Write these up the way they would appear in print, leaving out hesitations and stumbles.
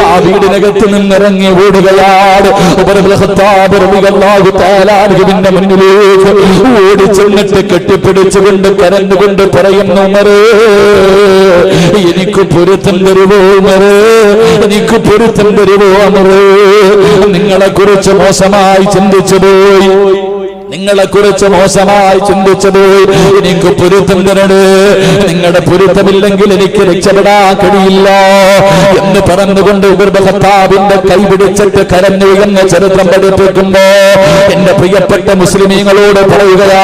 ആ വീടിനകത്ത് നിന്നിറങ്ങി ഓടുകയാണ്. ന്റെ മുന്നിലേക്ക് ഓടി ചെന്നിട്ട് കെട്ടിപ്പിടിച്ചുകൊണ്ട് കരഞ്ഞുകൊണ്ട് പറയുന്നു, ഉമറേ, എനിക്ക് പൊരുത്തം തരുവോ ഉമറേ, എനിക്ക് പൊരുത്തം തരുവോ ഉമറേ. നിങ്ങളെ കുറിച്ച് മോശമായി ചിന്തിച്ചു പോയി, നിങ്ങളെ കുറിച്ച് മോശമായി ചിന്തിച്ചത്, എനിക്ക് പൊരുത്തം തരണേ, നിങ്ങളുടെ പൊരുത്തമില്ലെങ്കിൽ എനിക്ക് രക്ഷപ്പെടാൻ കഴിയില്ല എന്ന് പറഞ്ഞുകൊണ്ട് ഉമർ ഇബ്നു ഖത്താബിന്റെ കൈ പിടിച്ചിട്ട് കരഞ്ഞു എന്ന ചരിത്രം പഠിപ്പിക്കുമ്പോ എന്റെ പ്രിയപ്പെട്ട മുസ്ലിമീങ്ങളോട് പറയുകയാ,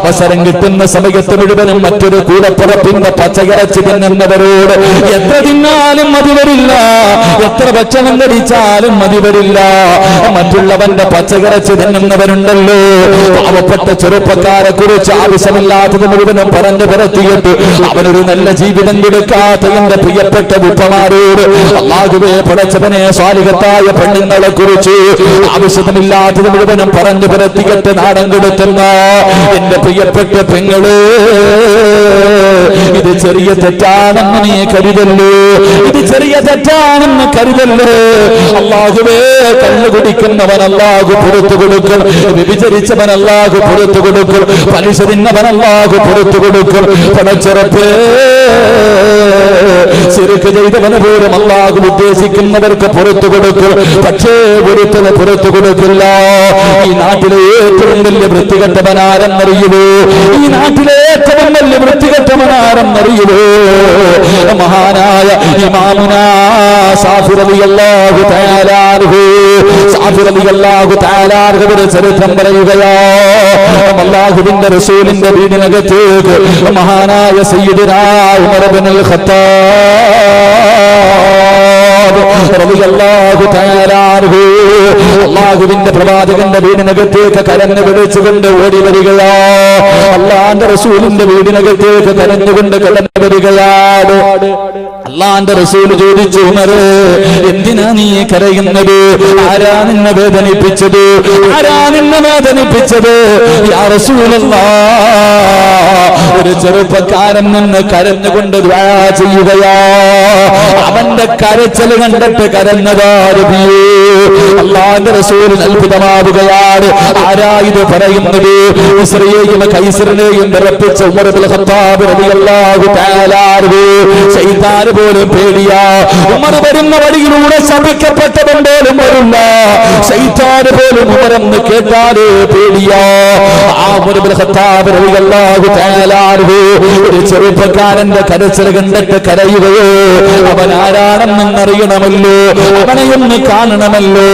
അവസരം കിട്ടുന്ന സമയത്ത് മുഴുവനും മറ്റൊരു കൂടപ്പുറപ്പിന്റെ പച്ചയിറച്ചി തിന്നുന്നവരോട് എത്ര തിന്നാലും മതി വരില്ല, എത്ര ഭക്ഷണം കഴിച്ചാലും മതി വരില്ല. മറ്റുള്ളവന്റെ പച്ചയിറച്ചി തിന്നുന്നവരുണ്ടല്ലോ, പാവപ്പെട്ട ചെറുപ്പക്കാരെ കുറിച്ച് ആവശ്യമില്ലാത്തത് മുഴുവനും പറഞ്ഞു പരത്തിയിട്ട് അവനൊരു നല്ല ജീവിതം കൊടുക്കാത്ത എന്റെ പ്രിയപ്പെട്ട ഉപ്പമാരോട് അല്ലാഹുവേ പടച്ചവനെ സ്വാലിഹത്തായ പെണ്ണുങ്ങളെ കുറിച്ച് ആവശ്യമില്ലാത്തത് മുഴുവനും പറഞ്ഞു പരത്തിയിട്ട് നാടൻ കൊടുത്തുന്ന എന്റെ പ്രിയപ്പെട്ട പെങ്ങള്, ഇത് ചെറിയ തെറ്റാണെന്ന് നീ കരുതല്ലോ, ഇത് ചെറിയ തെറ്റാണെന്ന് കരുതല്ലോ. അല്ലാഹുവേ, കള്ളു കുടിക്കുന്നവൻ അല്ലാഹു പുറത്തു കൊടുക്കും, വിഭജിച്ചവൻ അല്ലാഹു പുറത്തു കൊടുക്കും, പലിശ തിന്നവൻ അല്ലാഹു പുറത്തു കൊടുക്കും. പടച്ചറപ്പേ, ശിർക്ക് ചെയ്തവന് പോലും അല്ലാഹു ഉദ്ദേശിക്കുന്നവർക്ക് പുറത്തു കൊടുക്കും, പക്ഷേ ഒരുത്തന് പുറത്തു കൊടുക്കില്ല. ഈ നാട്ടിലെ ഏറ്റവും വലിയ വൃത്തികെട്ടവനാരെന്നറിയുമോ? ഈ നാട്ടിലെ ഏറ്റവും വലിയ വൃത്തികെട്ടവനാരെന്നറിയുമോ? മഹാനായ ഇമാമുനാ സാഫി റളിയല്ലാഹു തആല അൻഹു, സാഫി റളിയല്ലാഹു തആല അൻഹുവിന്റെ ചരിത്രം പറയുകയാ, അല്ലാഹുവിന്റെ റസൂലിന്റെ വീടിനകത്തേക്ക് മഹാനായ സയ്യിദുനാ ഉമർ ഇബ്നുൽ ഖത്താബ് റളിയല്ലാഹു തആല അൻഹു അല്ലാഹുവിന്റെ പ്രവാചകന്റെ വീടിനകത്തേക്ക് കരഞ്ഞു വിളിച്ചുകൊണ്ട് ഓടി വരികയാ. അല്ലാഹുവിന്റെ റസൂലിന്റെ വീടിനകത്തേക്ക് കരഞ്ഞുകൊണ്ട് കടന്നു വരികയാണ്. അല്ലാഹുവിന്റെ റസൂൽ ചോദിച്ചു, ഉമറേ, എന്തിനാ നീ കരയുന്നത്? ആരാ നിന്നെ വേദനിപ്പിച്ചത്? ആരാ നിന്നെ വേദനിപ്പിച്ചത്? യാ റസൂലല്ലാഹ്, ഒരു ചെറുപ്പക്കാരൻ നിന്ന് കരഞ്ഞുകൊണ്ട് ദുആ ചെയ്യുകയാ. അവന്റെ കരച്ചിൽ കണ്ടിട്ട് കരഞ്ഞതാ നബിയേ. അല്ലാഹുവിന്റെ റസൂൽ അത്ഭുതമാവുകയാണ്. ആരാ ഇത് പറയുന്നത്? ഇസ്രയേലും കൈസറിനെയും വിറപ്പിച്ച ഉമർ ഇബ്നുൽ ഖത്താബ് റളിയല്ലാഹു തആല അൻഹു. ശൈത്താൻ പോലും പേടിയാ. ഉമർ വരുന്ന വഴിയിലൂടെ ശപിക്കപ്പെട്ടവൻ പോലും വരില്ല. ശൈത്താൻ പോലും ഉമറെന്ന് കേട്ടാലേ പേടിയാ. ആ ഉമർ ഇബ്നുൽ ഖത്താബ് റളിയല്ലാഹു തആല അൻഹു ഒരു ചെറുപ്പക്കാരന്റെ കരച്ചിൽ കണ്ടിട്ട് കരയുകയോ? അവൻ ആരാണെന്നറിയണമല്ലോ, അവനെയൊന്ന് കാണണമല്ലോ.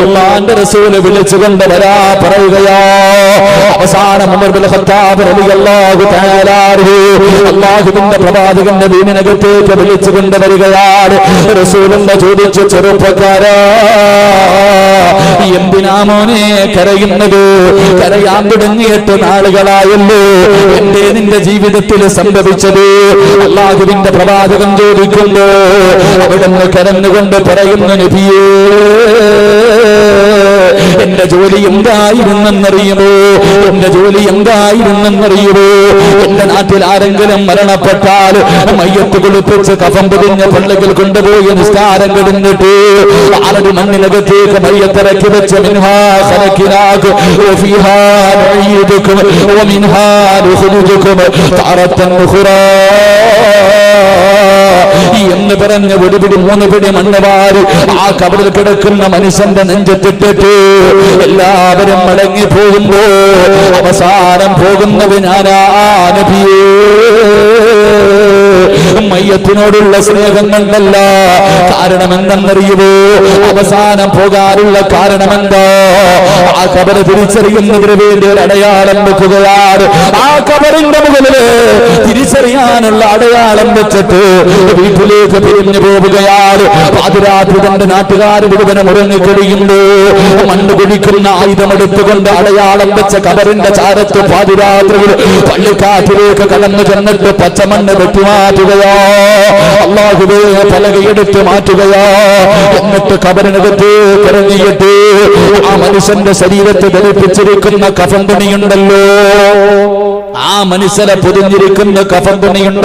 അല്ലാഹുവിന്റെ റസൂൽ വിളിച്ചുകൊണ്ട് വരാ പറയുകയാ. അവസാനം ഉമർ ഇബ്നുൽ ഖത്താബ് റളിയല്ലാഹു തആല അൻഹു അല്ലാഹുവിന്റെ പ്രവാചകന്റെ വീടിനകത്തേക്ക് വിളിച്ചുകൊണ്ട് വരികയാണ്. റസൂലുള്ളാഹി ചോദിച്ചു, ചെറുപ്പക്കാരാ, എന്തിനാ മോനെ കരയുന്നത്? കരയാൻ തുടങ്ങിയിട്ട് നാളുകളായല്ലോ, എന്റെ നിന്റെ ജീവിതത്തിൽ സംഭവിച്ചത്? അല്ലാഹുവിന്റെ പ്രവാചകൻ ചോദിക്കുന്നു. അവിടുന്ന് കരഞ്ഞുകൊണ്ട് പറയുന്നു, നബിയേ, എന്റെ ജോലി എന്തായിരുന്നെന്നറിയുമോ? എന്റെ ജോലി എന്തായിരുന്നെന്നറിയുമോ? എന്റെ നാട്ടിൽ ആരെങ്കിലും മരണപ്പെട്ടാൽ മയ്യത്ത് കുളിപ്പിച്ച് കഫം പൊതിഞ്ഞ പള്ളികൾ കൊണ്ടുപോയി നിസ്കാരം കിടന്നിട്ട് ആരുടെ മണ്ണിനകത്തേക്ക് മയ്യത്തിറക്കി വെച്ച് മിൻഹാ ഖലഖനാകു വഫീഹാ നഈദുകും വമിൻഹാ നുഖ്രിജുകും തഅറത്തൻ ഉഖ്റാ എന്ന് പറഞ്ഞ് ഒരു പിടി മൂന്ന് പിടി മണ്ണ് വാരി ആ കബറിൽ കിടക്കുന്ന മനുഷ്യന്റെ നെഞ്ചത്തിട്ടിട്ട് എല്ലാവരും മടങ്ങി പോകുമ്പോ അവസാനം പോകുന്നത് ഞാനാ നബിയേ. മയ്യത്തിനോടുള്ള സ്നേഹം കൊണ്ടല്ല, കാരണമെന്തെന്നറിയുമോ? അവസാനം പോകാനുള്ള കാരണമെന്താ? ആ കബറ് തിരിച്ചറിയുന്നതിന് വേണ്ടി ഒരു അടയാളം വെക്കുകയാണ്. ആ കബറിന്റെ മുകളില് തിരിച്ചറിയാനുള്ള അടയാളം വെച്ചിട്ട് വീട്ടിലേക്ക് പിരിഞ്ഞു പോവുകയാണ്. പാതിരാത്രി തന്റെ നാട്ടുകാർ മുഴുവനും ഉറങ്ങിക്കഴിയുന്നു. മണ്ണ് കുഴിക്കുന്ന ആയുധമെടുത്തുകൊണ്ട് അടയാളം വെച്ച കബറിന്റെ ചാരത്ത് പാതിരാത്രിയിൽ പള്ളിക്കാറ്റിലേക്ക് കടന്നു ചെന്നിട്ട് പച്ചമണ്ണ് വെട്ടിമാറ്റുകയാ. അല്ലാഹുവേ, പലകയെടുത്ത് മാറ്റുകയാ. എന്നിട്ട് കബറിനകത്ത് ഇറങ്ങിയിട്ട് ആ മനുഷ്യന്റെ ശരീരത്തെ ധരിപ്പിച്ചിരിക്കുന്ന കഫൻ തുണിയുണ്ടല്ലോ, ആ മനുഷ്യനെ പൊതിഞ്ഞിരിക്കുന്ന കഫൻ തുണിയുണ്ട്.